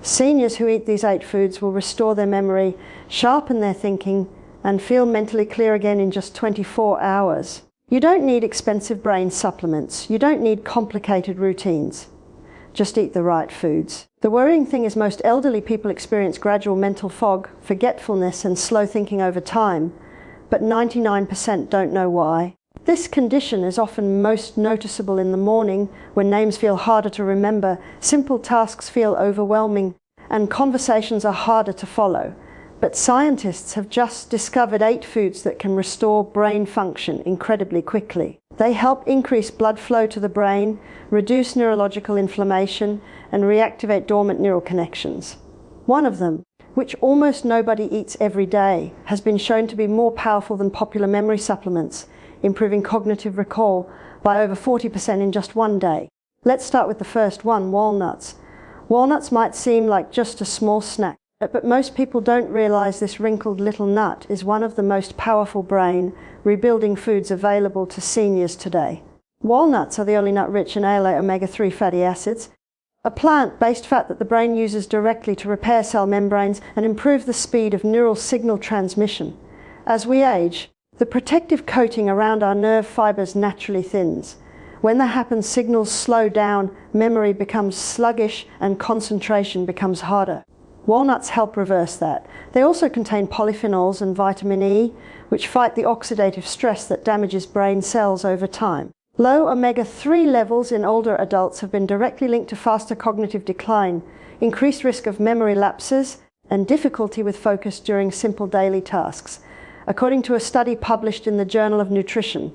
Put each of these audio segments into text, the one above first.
Seniors who eat these 8 foods will restore their memory, sharpen their thinking, and feel mentally clear again in just 24 hours. You don't need expensive brain supplements. You don't need complicated routines. Just eat the right foods. The worrying thing is most elderly people experience gradual mental fog, forgetfulness, and slow thinking over time, but 99% don't know why. This condition is often most noticeable in the morning, when names feel harder to remember, simple tasks feel overwhelming, and conversations are harder to follow. But scientists have just discovered 8 foods that can restore brain function incredibly quickly. They help increase blood flow to the brain, reduce neurological inflammation, and reactivate dormant neural connections. One of them, which almost nobody eats every day, has been shown to be more powerful than popular memory supplements, improving cognitive recall by over 40% in just one day. Let's start with the first one, walnuts. Walnuts might seem like just a small snack, but most people don't realize this wrinkled little nut is one of the most powerful brain rebuilding foods available to seniors today. Walnuts are the only nut rich in ALA omega-3 fatty acids, a plant-based fat that the brain uses directly to repair cell membranes and improve the speed of neural signal transmission. As we age, the protective coating around our nerve fibers naturally thins. When that happens, signals slow down, memory becomes sluggish, and concentration becomes harder. Walnuts help reverse that. They also contain polyphenols and vitamin E, which fight the oxidative stress that damages brain cells over time. Low omega-3 levels in older adults have been directly linked to faster cognitive decline, increased risk of memory lapses, and difficulty with focus during simple daily tasks. According to a study published in the Journal of Nutrition,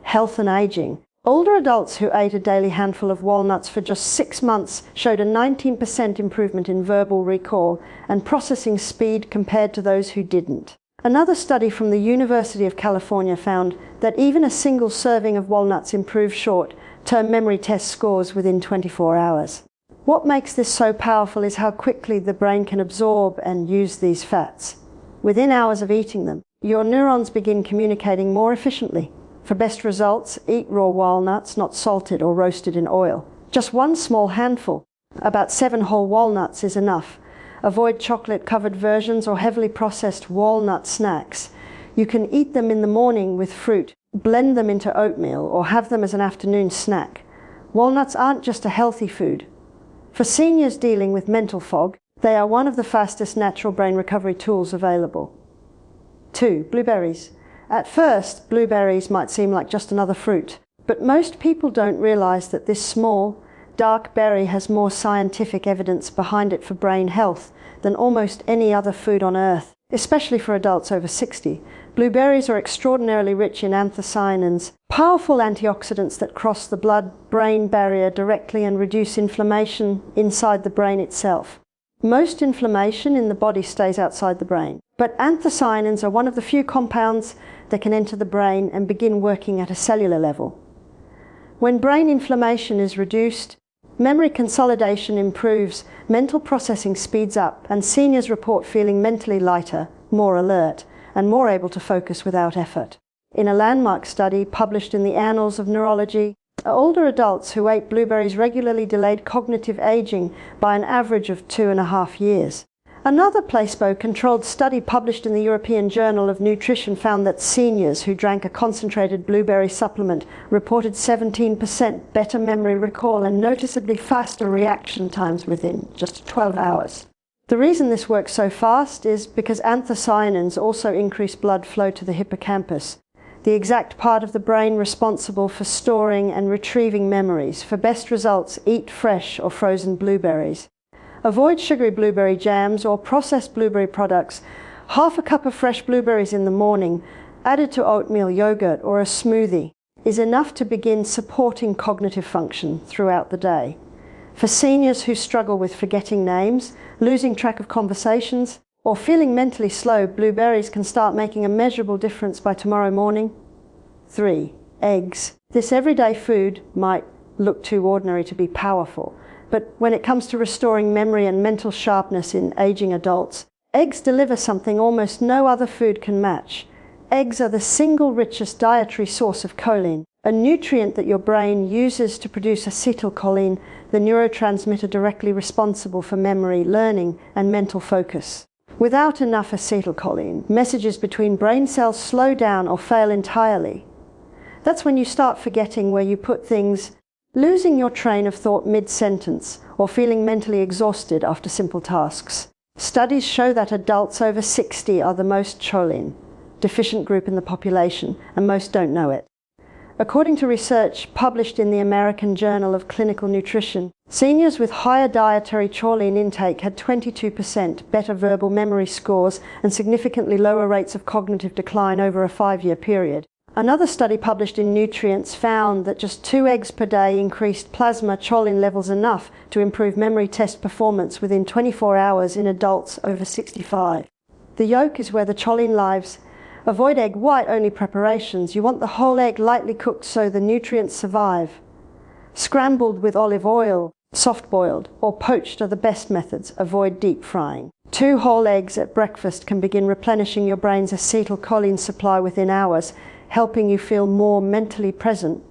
Health and Aging, older adults who ate a daily handful of walnuts for just 6 months showed a 19% improvement in verbal recall and processing speed compared to those who didn't. Another study from the University of California found that even a single serving of walnuts improved short-term memory test scores within 24 hours. What makes this so powerful is how quickly the brain can absorb and use these fats. Within hours of eating them, your neurons begin communicating more efficiently. For best results, eat raw walnuts, not salted or roasted in oil. Just 1 small handful, about 7 whole walnuts, is enough. Avoid chocolate-covered versions or heavily processed walnut snacks. You can eat them in the morning with fruit, blend them into oatmeal, or have them as an afternoon snack. Walnuts aren't just a healthy food. For seniors dealing with mental fog, they are one of the fastest natural brain recovery tools available. 2. Blueberries. At first, blueberries might seem like just another fruit, but most people don't realize that this small, dark berry has more scientific evidence behind it for brain health than almost any other food on earth, especially for adults over 60. Blueberries are extraordinarily rich in anthocyanins, powerful antioxidants that cross the blood-brain barrier directly and reduce inflammation inside the brain itself. Most inflammation in the body stays outside the brain, but anthocyanins are one of the few compounds that can enter the brain and begin working at a cellular level. When brain inflammation is reduced, memory consolidation improves, mental processing speeds up, and seniors report feeling mentally lighter, more alert, and more able to focus without effort. In a landmark study published in the Annals of Neurology, older adults who ate blueberries regularly delayed cognitive aging by an average of 2.5 years. Another placebo-controlled study published in the European Journal of Nutrition found that seniors who drank a concentrated blueberry supplement reported 17% better memory recall and noticeably faster reaction times within just 12 hours. The reason this works so fast is because anthocyanins also increase blood flow to the hippocampus, the exact part of the brain responsible for storing and retrieving memories. For best results, eat fresh or frozen blueberries. Avoid sugary blueberry jams or processed blueberry products. Half a cup of fresh blueberries in the morning, added to oatmeal, yogurt, or a smoothie, is enough to begin supporting cognitive function throughout the day. For seniors who struggle with forgetting names, losing track of conversations, or feeling mentally slow, blueberries can start making a measurable difference by tomorrow morning. 3. Eggs. This everyday food might look too ordinary to be powerful, but when it comes to restoring memory and mental sharpness in aging adults, eggs deliver something almost no other food can match. Eggs are the single richest dietary source of choline, a nutrient that your brain uses to produce acetylcholine, the neurotransmitter directly responsible for memory, learning, and mental focus. Without enough acetylcholine, messages between brain cells slow down or fail entirely. That's when you start forgetting where you put things, losing your train of thought mid-sentence, or feeling mentally exhausted after simple tasks. Studies show that adults over 60 are the most choline deficient group in the population, and most don't know it. According to research published in the American Journal of Clinical Nutrition, seniors with higher dietary choline intake had 22% better verbal memory scores and significantly lower rates of cognitive decline over a 5-year period. Another study published in Nutrients found that just 2 eggs per day increased plasma choline levels enough to improve memory test performance within 24 hours in adults over 65. The yolk is where the choline lives. Avoid egg white-only preparations. You want the whole egg lightly cooked so the nutrients survive. Scrambled with olive oil, soft-boiled, or poached are the best methods. Avoid deep frying. 2 whole eggs at breakfast can begin replenishing your brain's acetylcholine supply within hours, helping you feel more mentally present,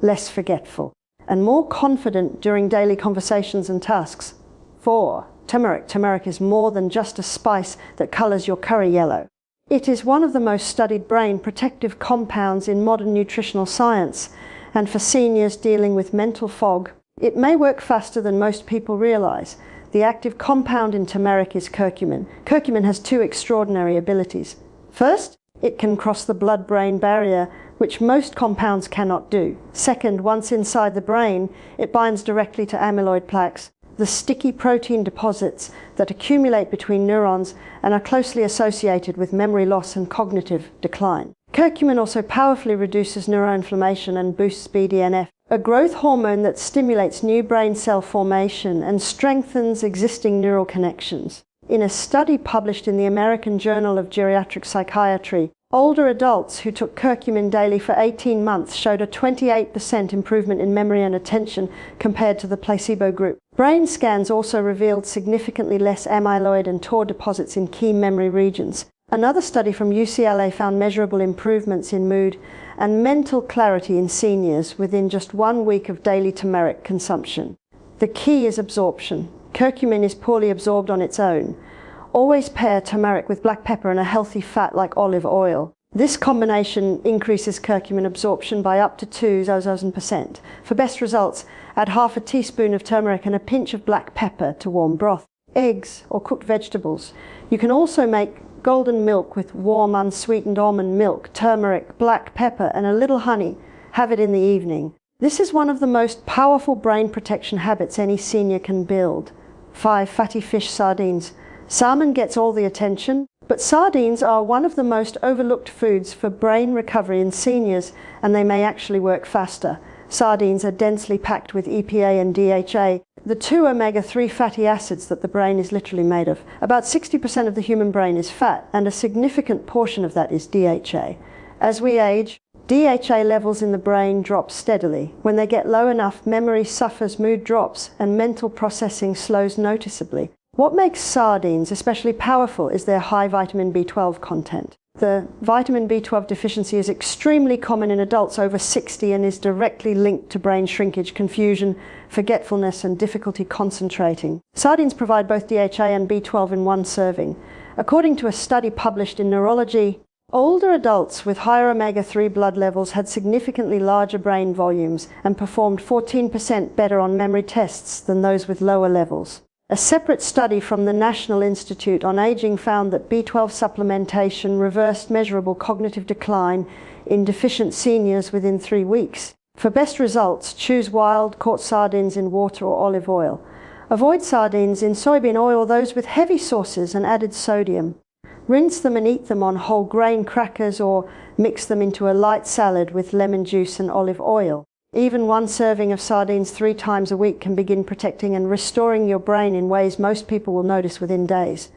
less forgetful, and more confident during daily conversations and tasks. 4. Turmeric. Turmeric is more than just a spice that colors your curry yellow. It is one of the most studied brain protective compounds in modern nutritional science, and for seniors dealing with mental fog, it may work faster than most people realize. The active compound in turmeric is curcumin. Curcumin has 2 extraordinary abilities. First, it can cross the blood-brain barrier, which most compounds cannot do. Second, once inside the brain, it binds directly to amyloid plaques, the sticky protein deposits that accumulate between neurons and are closely associated with memory loss and cognitive decline. Curcumin also powerfully reduces neuroinflammation and boosts BDNF, a growth hormone that stimulates new brain cell formation and strengthens existing neural connections. In a study published in the American Journal of Geriatric Psychiatry, older adults who took curcumin daily for 18 months showed a 28% improvement in memory and attention compared to the placebo group. Brain scans also revealed significantly less amyloid and tau deposits in key memory regions. Another study from UCLA found measurable improvements in mood and mental clarity in seniors within just 1 week of daily turmeric consumption. The key is absorption. Curcumin is poorly absorbed on its own. Always pair turmeric with black pepper and a healthy fat like olive oil. This combination increases curcumin absorption by up to 2,000%. For best results, add half a teaspoon of turmeric and a pinch of black pepper to warm broth, eggs, or cooked vegetables. You can also make golden milk with warm unsweetened almond milk, turmeric, black pepper, and a little honey. Have it in the evening. This is one of the most powerful brain protection habits any senior can build. 5. Fatty fish sardines. Salmon gets all the attention, but sardines are one of the most overlooked foods for brain recovery in seniors, and they may actually work faster. Sardines are densely packed with EPA and DHA, the 2 omega-3 fatty acids that the brain is literally made of. About 60% of the human brain is fat, and a significant portion of that is DHA. As we age, DHA levels in the brain drop steadily. When they get low enough, memory suffers, mood drops, and mental processing slows noticeably. What makes sardines especially powerful is their high vitamin B12 content. The vitamin B12 deficiency is extremely common in adults over 60 and is directly linked to brain shrinkage, confusion, forgetfulness, and difficulty concentrating. Sardines provide both DHA and B12 in 1 serving. According to a study published in Neurology, older adults with higher omega-3 blood levels had significantly larger brain volumes and performed 14% better on memory tests than those with lower levels. A separate study from the National Institute on Aging found that B12 supplementation reversed measurable cognitive decline in deficient seniors within 3 weeks. For best results, choose wild-caught sardines in water or olive oil. Avoid sardines in soybean oil or those with heavy sauces and added sodium. Rinse them and eat them on whole grain crackers or mix them into a light salad with lemon juice and olive oil. Even 1 serving of sardines 3 times a week can begin protecting and restoring your brain in ways most people will notice within days.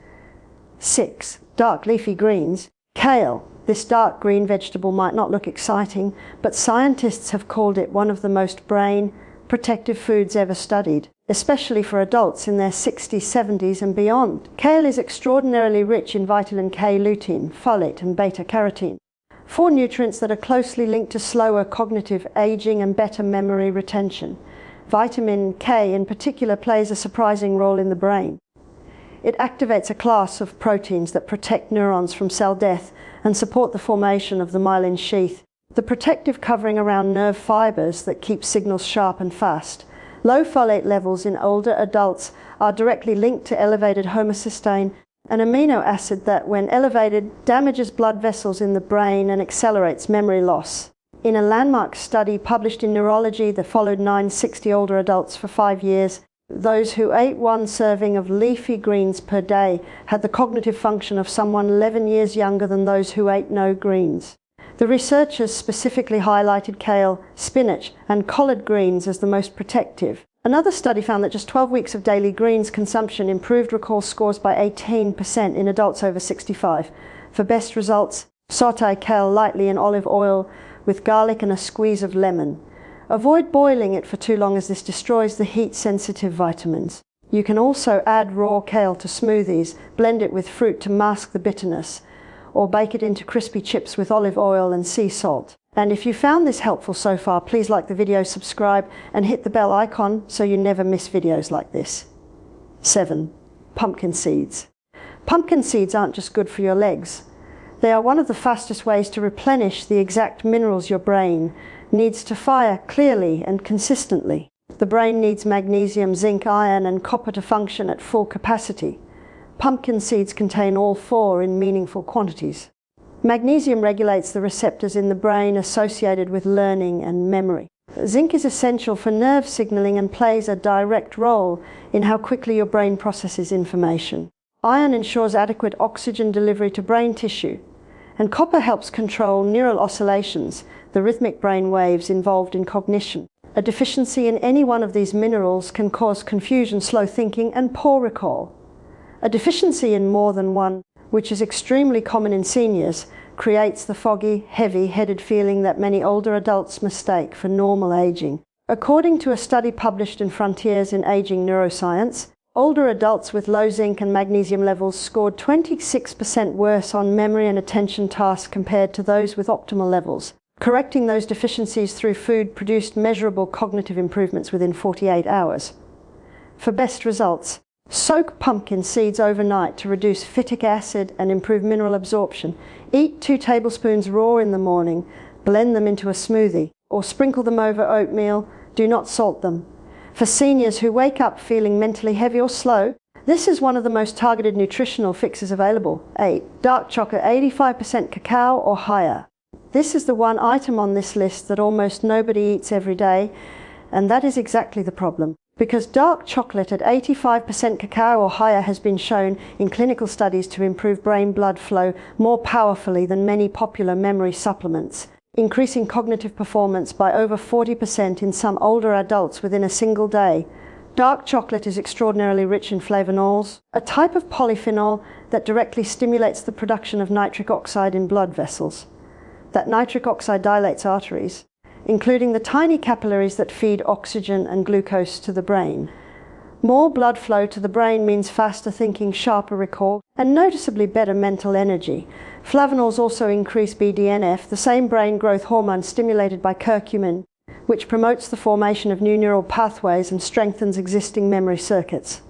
6. Dark leafy greens. Kale. This dark green vegetable might not look exciting, but scientists have called it one of the most brain protective foods ever studied, especially for adults in their 60s, 70s and beyond. Kale is extraordinarily rich in vitamin K, lutein, folate and beta-carotene. 4 nutrients that are closely linked to slower cognitive aging and better memory retention. Vitamin K in particular plays a surprising role in the brain. It activates a class of proteins that protect neurons from cell death and support the formation of the myelin sheath, the protective covering around nerve fibers that keep signals sharp and fast. Low folate levels in older adults are directly linked to elevated homocysteine, an amino acid that, when elevated, damages blood vessels in the brain and accelerates memory loss. In a landmark study published in Neurology that followed 960 older adults for 5 years, those who ate 1 serving of leafy greens per day had the cognitive function of someone 11 years younger than those who ate no greens. The researchers specifically highlighted kale, spinach, and collard greens as the most protective. Another study found that just 12 weeks of daily greens consumption improved recall scores by 18% in adults over 65. For best results, sauté kale lightly in olive oil with garlic and a squeeze of lemon. Avoid boiling it for too long, as this destroys the heat-sensitive vitamins. You can also add raw kale to smoothies, blend it with fruit to mask the bitterness, or bake it into crispy chips with olive oil and sea salt. And if you found this helpful so far, please like the video, subscribe, and hit the bell icon so you never miss videos like this. 7. Pumpkin seeds. Pumpkin seeds aren't just good for your legs. They are one of the fastest ways to replenish the exact minerals your brain needs to fire clearly and consistently. The brain needs magnesium, zinc, iron, and copper to function at full capacity. Pumpkin seeds contain all 4 in meaningful quantities. Magnesium regulates the receptors in the brain associated with learning and memory. Zinc is essential for nerve signaling and plays a direct role in how quickly your brain processes information. Iron ensures adequate oxygen delivery to brain tissue, and copper helps control neural oscillations, the rhythmic brain waves involved in cognition. A deficiency in any one of these minerals can cause confusion, slow thinking, and poor recall. A deficiency in more than one, which is extremely common in seniors, creates the foggy, heavy-headed feeling that many older adults mistake for normal aging. According to a study published in Frontiers in Aging Neuroscience, older adults with low zinc and magnesium levels scored 26% worse on memory and attention tasks compared to those with optimal levels. Correcting those deficiencies through food produced measurable cognitive improvements within 48 hours. For best results, soak pumpkin seeds overnight to reduce phytic acid and improve mineral absorption. Eat 2 tablespoons raw in the morning, blend them into a smoothie, or sprinkle them over oatmeal. Do not salt them. For seniors who wake up feeling mentally heavy or slow, this is one of the most targeted nutritional fixes available. 8. Dark chocolate, 85% cacao or higher. This is the one item on this list that almost nobody eats every day, and that is exactly the problem. Because dark chocolate at 85% cacao or higher has been shown in clinical studies to improve brain blood flow more powerfully than many popular memory supplements, increasing cognitive performance by over 40% in some older adults within a single day. Dark chocolate is extraordinarily rich in flavonols, a type of polyphenol that directly stimulates the production of nitric oxide in blood vessels. That nitric oxide dilates arteries, including the tiny capillaries that feed oxygen and glucose to the brain. More blood flow to the brain means faster thinking, sharper recall, and noticeably better mental energy. Flavonols also increase BDNF, the same brain growth hormone stimulated by curcumin, which promotes the formation of new neural pathways and strengthens existing memory circuits.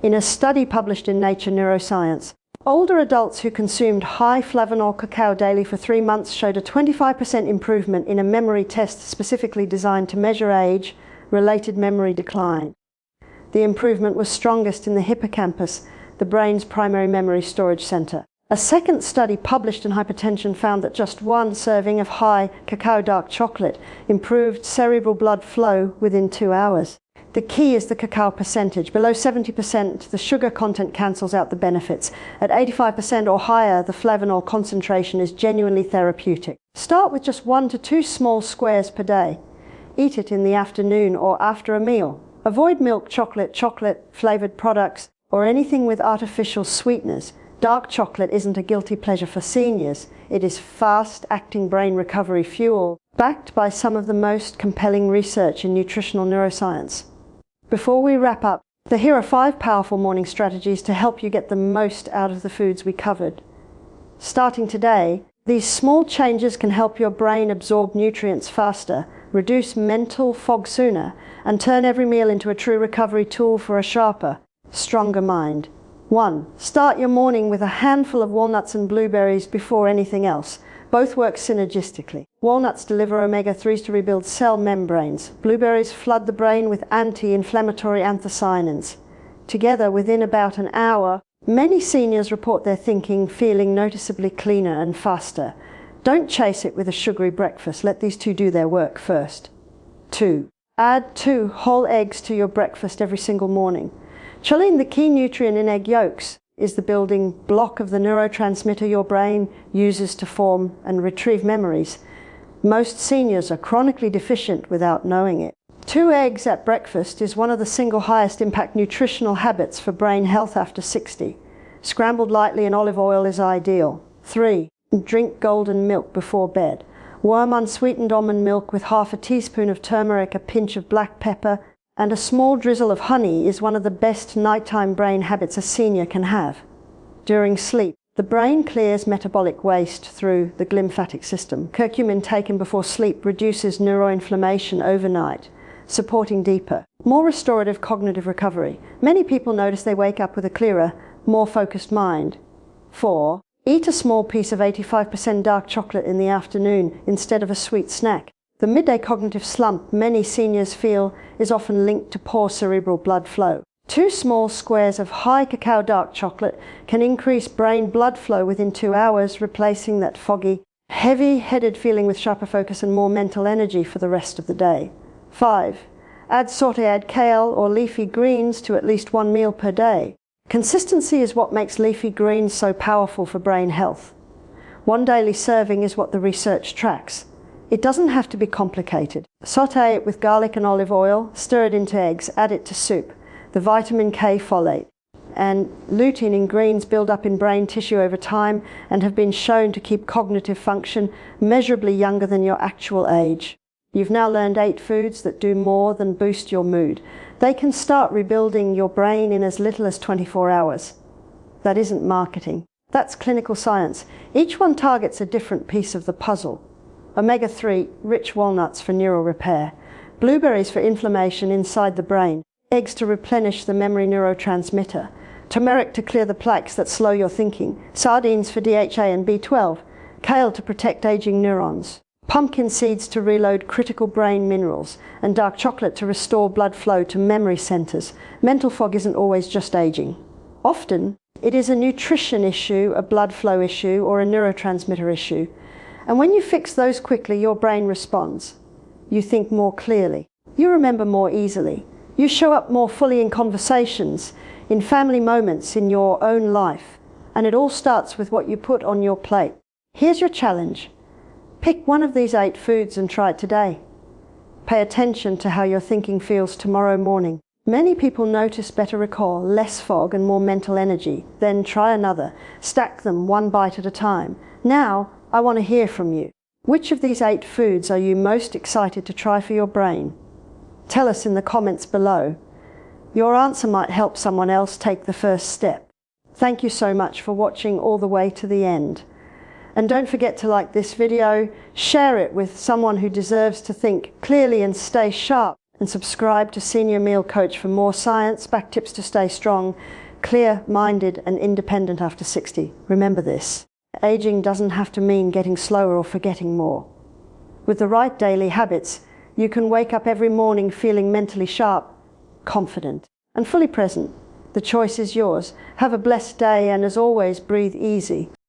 In a study published in Nature Neuroscience, older adults who consumed high flavonol cacao daily for 3 months showed a 25% improvement in a memory test specifically designed to measure age-related memory decline. The improvement was strongest in the hippocampus, the brain's primary memory storage center. A second study published in Hypertension found that just 1 serving of high cacao dark chocolate improved cerebral blood flow within 2 hours. The key is the cacao percentage. Below 70%, the sugar content cancels out the benefits. At 85% or higher, the flavonol concentration is genuinely therapeutic. Start with just 1 to 2 small squares per day. Eat it in the afternoon or after a meal. Avoid milk chocolate, chocolate-flavored products, or anything with artificial sweeteners. Dark chocolate isn't a guilty pleasure for seniors. It is fast-acting brain recovery fuel, backed by some of the most compelling research in nutritional neuroscience. Before we wrap up, here are 5 powerful morning strategies to help you get the most out of the foods we covered. Starting today, These small changes can help your brain absorb nutrients faster, reduce mental fog sooner, and turn every meal into a true recovery tool for a sharper, stronger mind. 1. Start your morning with a handful of walnuts and blueberries before anything else. Both work synergistically. Walnuts deliver omega-3s to rebuild cell membranes. Blueberries flood the brain with anti-inflammatory anthocyanins. Together, within about an hour, many seniors report their thinking feeling noticeably cleaner and faster. Don't chase it with a sugary breakfast. Let these two do their work first. 2. Add 2 whole eggs to your breakfast every single morning. Choline, the key nutrient in egg yolks, is the building block of the neurotransmitter your brain uses to form and retrieve memories. Most seniors are chronically deficient without knowing it. 2 eggs at breakfast is one of the single highest impact nutritional habits for brain health after 60. Scrambled lightly in olive oil is ideal. 3. Drink golden milk before bed. Warm unsweetened almond milk with half a teaspoon of turmeric, a pinch of black pepper, and a small drizzle of honey is one of the best nighttime brain habits a senior can have. During sleep, the brain clears metabolic waste through the glymphatic system. Curcumin taken before sleep reduces neuroinflammation overnight, supporting deeper, more restorative cognitive recovery. Many people notice they wake up with a clearer, more focused mind. 4. Eat a small piece of 85% dark chocolate in the afternoon instead of a sweet snack. The midday cognitive slump many seniors feel is often linked to poor cerebral blood flow. 2 small squares of high cacao dark chocolate can increase brain blood flow within 2 hours, replacing that foggy, heavy-headed feeling with sharper focus and more mental energy for the rest of the day. 5. Add sautéed kale or leafy greens to at least 1 meal per day. Consistency is what makes leafy greens so powerful for brain health. 1 daily serving is what the research tracks. It doesn't have to be complicated. Sauté it with garlic and olive oil, stir it into eggs, add it to soup. The vitamin K folate and lutein in greens build up in brain tissue over time and have been shown to keep cognitive function measurably younger than your actual age. You've now learned 8 foods that do more than boost your mood. They can start rebuilding your brain in as little as 24 hours. That isn't marketing. That's clinical science. Each one targets a different piece of the puzzle. Omega-3, rich walnuts for neural repair. Blueberries for inflammation inside the brain. Eggs to replenish the memory neurotransmitter. Turmeric to clear the plaques that slow your thinking. Sardines for DHA and B12. Kale to protect aging neurons. Pumpkin seeds to reload critical brain minerals, and dark chocolate to restore blood flow to memory centers. Mental fog isn't always just aging. Often, it is a nutrition issue, a blood flow issue, or a neurotransmitter issue. And when you fix those quickly, your brain responds. You think more clearly. You remember more easily. You show up more fully in conversations, in family moments, in your own life. And it all starts with what you put on your plate. Here's your challenge. Pick one of these 8 foods and try it today. Pay attention to how your thinking feels tomorrow morning. Many people notice better recall, less fog and more mental energy. Then try another. Stack them 1 bite at a time. Now, I want to hear from you. Which of these 8 foods are you most excited to try for your brain? Tell us in the comments below. Your answer might help someone else take the first step. Thank you so much for watching all the way to the end. And don't forget to like this video, share it with someone who deserves to think clearly and stay sharp, and subscribe to Senior Meal Coach for more science-backed tips to stay strong, clear-minded and independent after 60. Remember this, aging doesn't have to mean getting slower or forgetting more. With the right daily habits, you can wake up every morning feeling mentally sharp, confident and fully present. The choice is yours. Have a blessed day and as always, breathe easy.